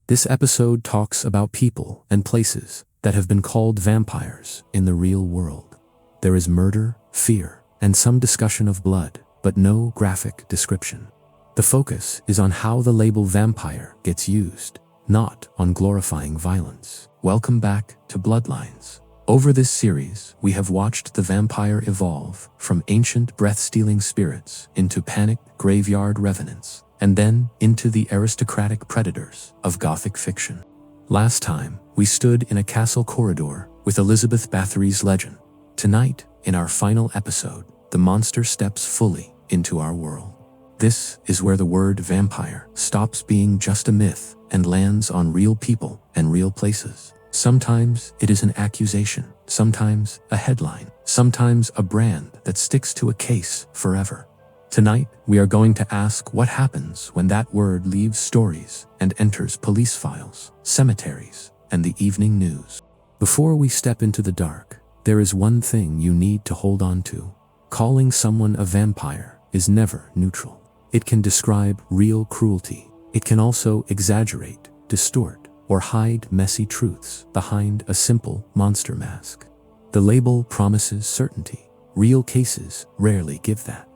This episode talks about people and places that have been called vampires in the real world. There is murder, fear, and some discussion of blood, but no graphic description. The focus is on how the label vampire gets used, not on glorifying violence. Welcome back to Bloodlines. Over this series, we have watched the vampire evolve from ancient breath-stealing spirits into panicked graveyard revenants, and then into the aristocratic predators of Gothic fiction. Last time, we stood in a castle corridor with Elizabeth Bathory's legend. Tonight, in our final episode, the monster steps fully into our world. This is where the word vampire stops being just a myth and lands on real people and real places. Sometimes it is an accusation, sometimes a headline, sometimes a brand that sticks to a case forever. Tonight, we are going to ask what happens when that word leaves stories and enters police files, cemeteries, and the evening news. Before we step into the dark, there is one thing you need to hold on to. Calling someone a vampire is never neutral. It can describe real cruelty. It can also exaggerate, distort, or hide messy truths behind a simple monster mask. The label promises certainty. Real cases rarely give that.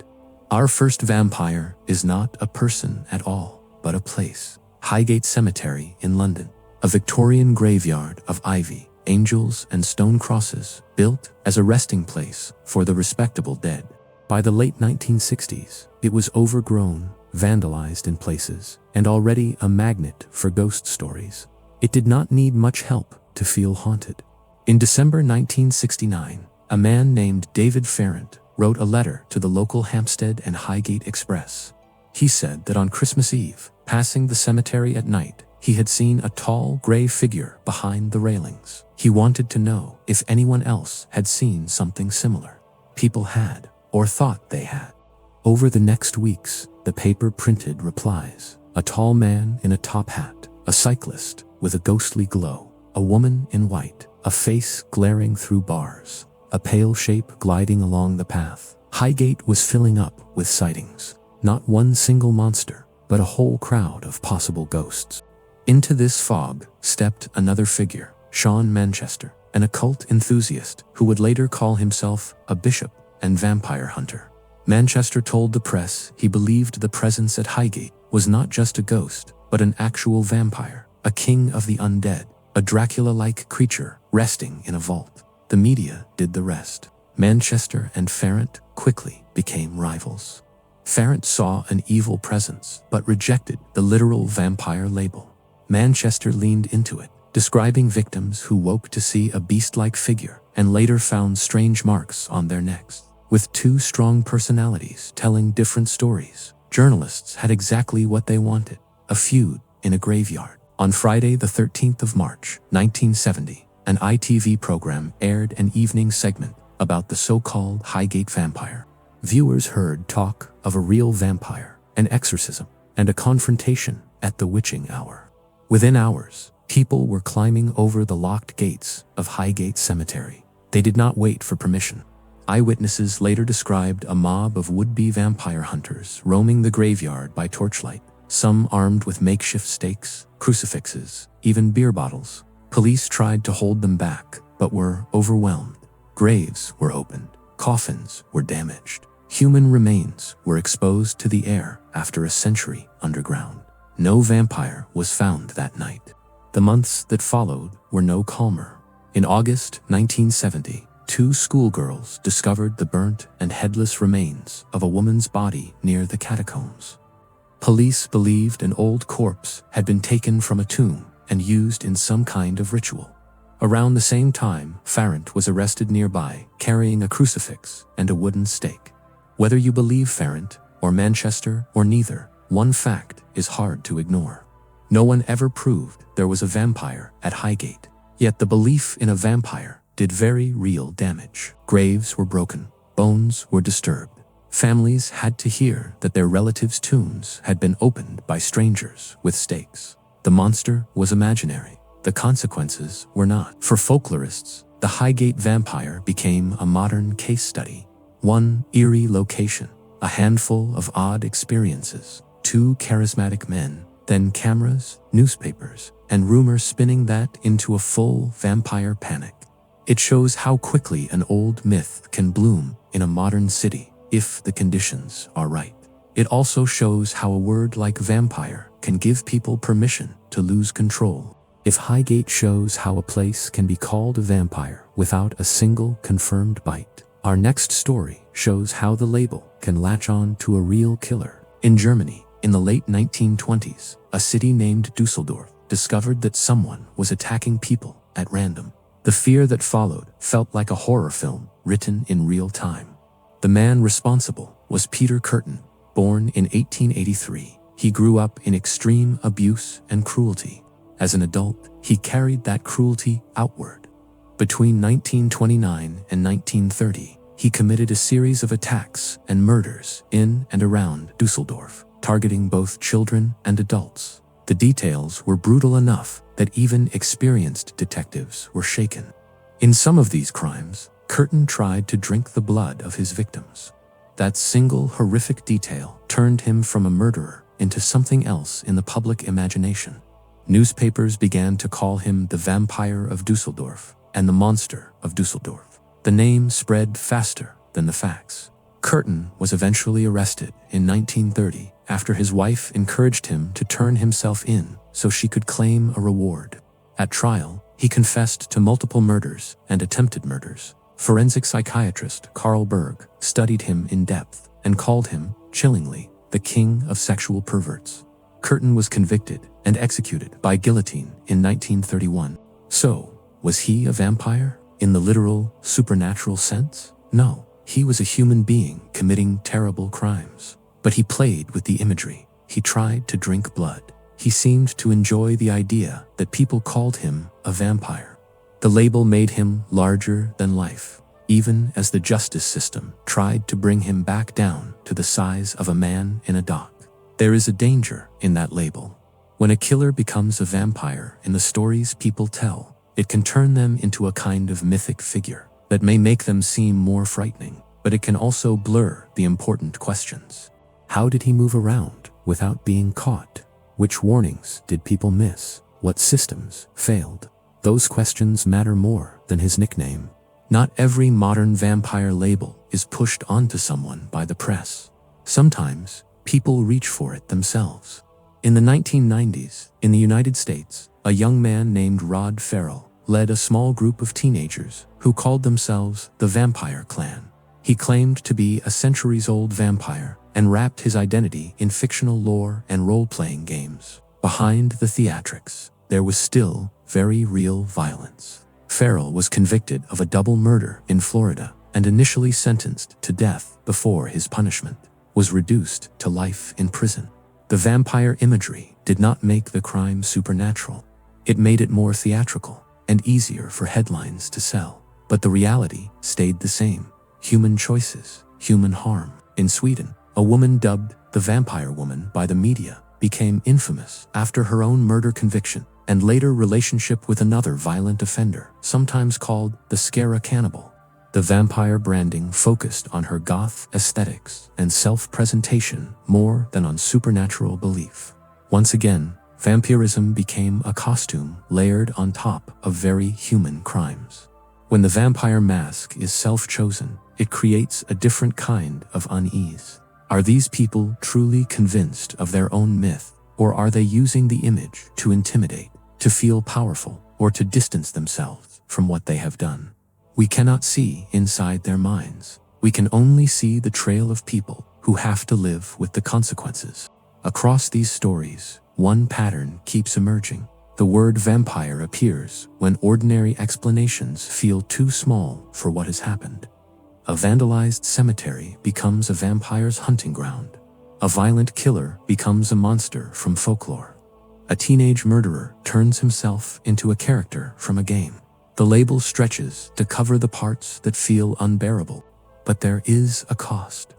Our first vampire is not a person at all, but a place. Highgate Cemetery in London, a Victorian graveyard of ivy, angels, and stone crosses, built as a resting place for the respectable dead. By the late 1960s, it was overgrown, vandalized in places, and already a magnet for ghost stories. It did not need much help to feel haunted. In December 1969, a man named David Farrant wrote a letter to the local Hampstead and Highgate Express. He said that on Christmas Eve, passing the cemetery at night, he had seen a tall, gray figure behind the railings. He wanted to know if anyone else had seen something similar. People had, or thought they had. Over the next weeks, the paper printed replies. A tall man in a top hat, a cyclist with a ghostly glow, a woman in white, a face glaring through bars, a pale shape gliding along the path. Highgate was filling up with sightings. Not one single monster, but a whole crowd of possible ghosts. Into this fog stepped another figure, Sean Manchester, an occult enthusiast who would later call himself a bishop and vampire hunter. Manchester told the press he believed the presence at Highgate was not just a ghost, but an actual vampire, a king of the undead, a Dracula-like creature resting in a vault. The media did the rest. Manchester and Farrant quickly became rivals. Farrant saw an evil presence, but rejected the literal vampire label. Manchester leaned into it, describing victims who woke to see a beast-like figure and later found strange marks on their necks. With two strong personalities telling different stories, journalists had exactly what they wanted: a feud in a graveyard. On Friday, the 13th of March, 1970, an ITV program aired an evening segment about the so-called Highgate vampire. Viewers heard talk of a real vampire, an exorcism, and a confrontation at the witching hour. Within hours, people were climbing over the locked gates of Highgate Cemetery. They did not wait for permission. Eyewitnesses later described a mob of would-be vampire hunters roaming the graveyard by torchlight, some armed with makeshift stakes, crucifixes, even beer bottles. Police tried to hold them back, but were overwhelmed. Graves were opened, coffins were damaged. Human remains were exposed to the air after a century underground. No vampire was found that night. The months that followed were no calmer. In August 1970, two schoolgirls discovered the burnt and headless remains of a woman's body near the catacombs. Police believed an old corpse had been taken from a tomb and used in some kind of ritual. Around the same time, Farrant was arrested nearby, carrying a crucifix and a wooden stake. Whether you believe Farrant, or Manchester, or neither, one fact is hard to ignore. No one ever proved there was a vampire at Highgate. Yet the belief in a vampire did very real damage. Graves were broken, bones were disturbed. Families had to hear that their relatives' tombs had been opened by strangers with stakes. The monster was imaginary. The consequences were not. For folklorists, the Highgate vampire became a modern case study. One eerie location, a handful of odd experiences, two charismatic men, Then cameras, newspapers, and rumors spinning that into a full vampire panic. It shows how quickly an old myth can bloom in a modern city if the conditions are right. It also shows how a word like vampire can give people permission to lose control. If Highgate shows how a place can be called a vampire without a single confirmed bite, our next story shows how the label can latch on to a real killer. In Germany, in the late 1920s, a city named Dusseldorf discovered that someone was attacking people at random. The fear that followed felt like a horror film written in real time. The man responsible was Peter Curtin. Born in 1883, he grew up in extreme abuse and cruelty. As an adult, he carried that cruelty outward. Between 1929 and 1930, he committed a series of attacks and murders in and around Düsseldorf, targeting both children and adults. The details were brutal enough that even experienced detectives were shaken. In some of these crimes, Curtin tried to drink the blood of his victims. That single horrific detail turned him from a murderer into something else in the public imagination. Newspapers began to call him the Vampire of Dusseldorf and the Monster of Dusseldorf. The name spread faster than the facts. Curtin was eventually arrested in 1930 after his wife encouraged him to turn himself in so she could claim a reward. At trial, he confessed to multiple murders and attempted murders. Forensic psychiatrist Carl Berg studied him in depth and called him, chillingly, the king of sexual perverts. Curtin was convicted and executed by guillotine in 1931. So, was he a vampire in the literal, supernatural sense? No, he was a human being committing terrible crimes. But he played with the imagery. He tried to drink blood. He seemed to enjoy the idea that people called him a vampire. The label made him larger than life, even as the justice system tried to bring him back down to the size of a man in a dock. There is a danger in that label. When a killer becomes a vampire in the stories people tell, it can turn them into a kind of mythic figure that may make them seem more frightening, but it can also blur the important questions. How did he move around without being caught? Which warnings did people miss? What systems failed? Those questions matter more than his nickname. Not every modern vampire label is pushed onto someone by the press. Sometimes, people reach for it themselves. In the 1990s, in the United States, a young man named Rod Ferrell led a small group of teenagers who called themselves the Vampire Clan. He claimed to be a centuries-old vampire and wrapped his identity in fictional lore and role-playing games. Behind the theatrics, there was still very real violence. Ferrell was convicted of a double murder in Florida and initially sentenced to death before his punishment was reduced to life in prison. The vampire imagery did not make the crime supernatural. It made it more theatrical and easier for headlines to sell. But the reality stayed the same. Human choices, human harm. In Sweden, a woman dubbed the Vampire Woman by the media became infamous after her own murder conviction and later relationship with another violent offender, sometimes called the Skara Cannibal. The vampire branding focused on her goth aesthetics and self-presentation more than on supernatural belief. Once again, vampirism became a costume layered on top of very human crimes. When the vampire mask is self-chosen, it creates a different kind of unease. Are these people truly convinced of their own myth, or are they using the image to intimidate, to feel powerful, or to distance themselves from what they have done? We cannot see inside their minds. We can only see the trail of people who have to live with the consequences. Across these stories, one pattern keeps emerging. The word vampire appears when ordinary explanations feel too small for what has happened. A vandalized cemetery becomes a vampire's hunting ground. A violent killer becomes a monster from folklore. A teenage murderer turns himself into a character from a game. The label stretches to cover the parts that feel unbearable, but there is a cost.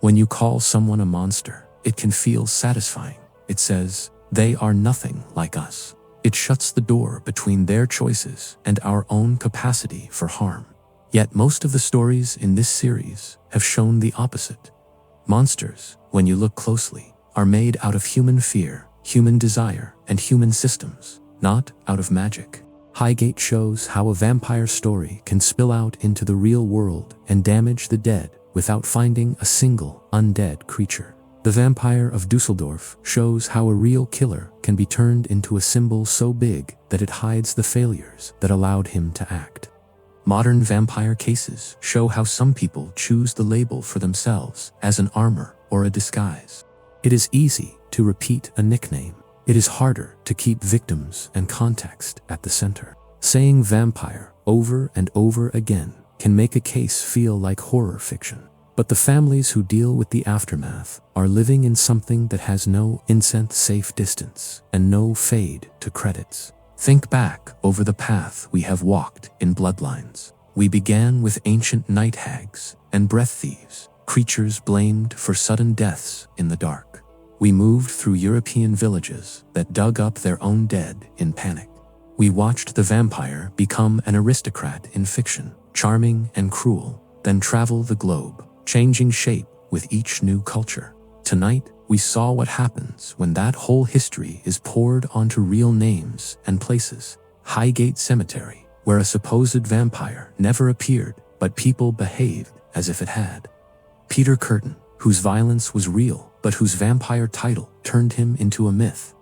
When you call someone a monster, it can feel satisfying. It says, they are nothing like us. It shuts the door between their choices and our own capacity for harm. Yet most of the stories in this series have shown the opposite. Monsters, when you look closely, are made out of human fear, human desire, and human systems, not out of magic. Highgate shows how a vampire story can spill out into the real world and damage the dead without finding a single undead creature. The Vampire of Dusseldorf shows how a real killer can be turned into a symbol so big that it hides the failures that allowed him to act. Modern vampire cases show how some people choose the label for themselves as an armor or a disguise. It is easy to repeat a nickname. It is harder to keep victims and context at the center. Saying vampire over and over again can make a case feel like horror fiction. But the families who deal with the aftermath are living in something that has no incense-safe distance and no fade to credits. Think back over the path we have walked in Bloodlines. We began with ancient night hags and breath thieves, creatures blamed for sudden deaths in the dark. We moved through European villages that dug up their own dead in panic. We watched the vampire become an aristocrat in fiction, charming and cruel, then travel the globe, changing shape with each new culture. Tonight, we saw what happens when that whole history is poured onto real names and places. Highgate Cemetery, where a supposed vampire never appeared, but people behaved as if it had. Peter Curtin, whose violence was real, but whose vampire title turned him into a myth.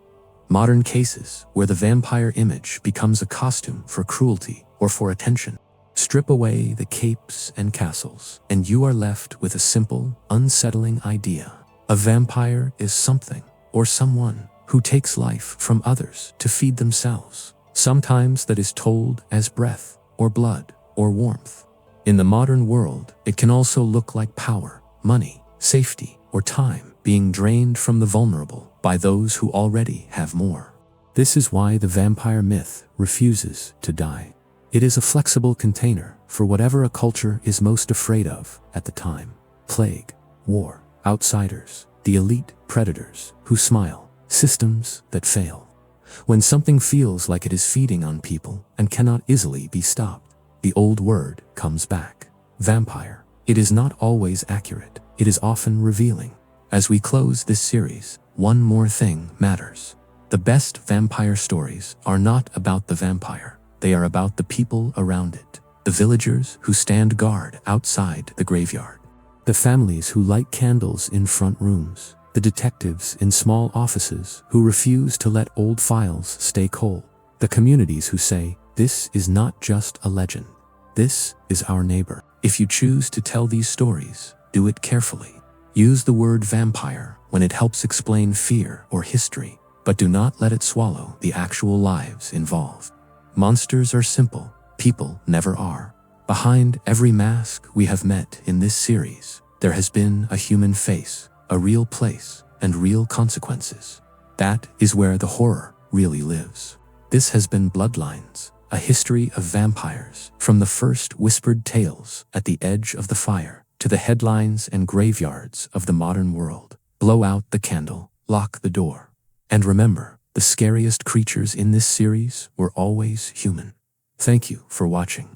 Modern cases where the vampire image becomes a costume for cruelty or for attention. Strip away the capes and castles, and you are left with a simple, unsettling idea. A vampire is something or someone who takes life from others to feed themselves. Sometimes that is told as breath or blood or warmth. In the modern world, it can also look like power, money, safety, or time being drained from the vulnerable by those who already have more. This is why the vampire myth refuses to die. It is a flexible container for whatever a culture is most afraid of at the time. Plague, war, outsiders, the elite predators who smile, systems that fail. When something feels like it is feeding on people and cannot easily be stopped, the old word comes back. Vampire. It is not always accurate. It is often revealing. As we close this series, one more thing matters. The best vampire stories are not about the vampire. They are about the people around it, the villagers who stand guard outside the graveyard, the families who light candles in front rooms, the detectives in small offices who refuse to let old files stay cold, the communities who say, "This is not just a legend. This is our neighbor." If you choose to tell these stories, do it carefully. Use the word vampire when it helps explain fear or history, but do not let it swallow the actual lives involved. Monsters are simple, people never are. Behind every mask we have met in this series, there has been a human face, a real place, and real consequences. That is where the horror really lives. This has been Bloodlines, a history of vampires, from the first whispered tales at the edge of the fire to the headlines and graveyards of the modern world. Blow out the candle, lock the door. And remember, the scariest creatures in this series were always human. Thank you for watching.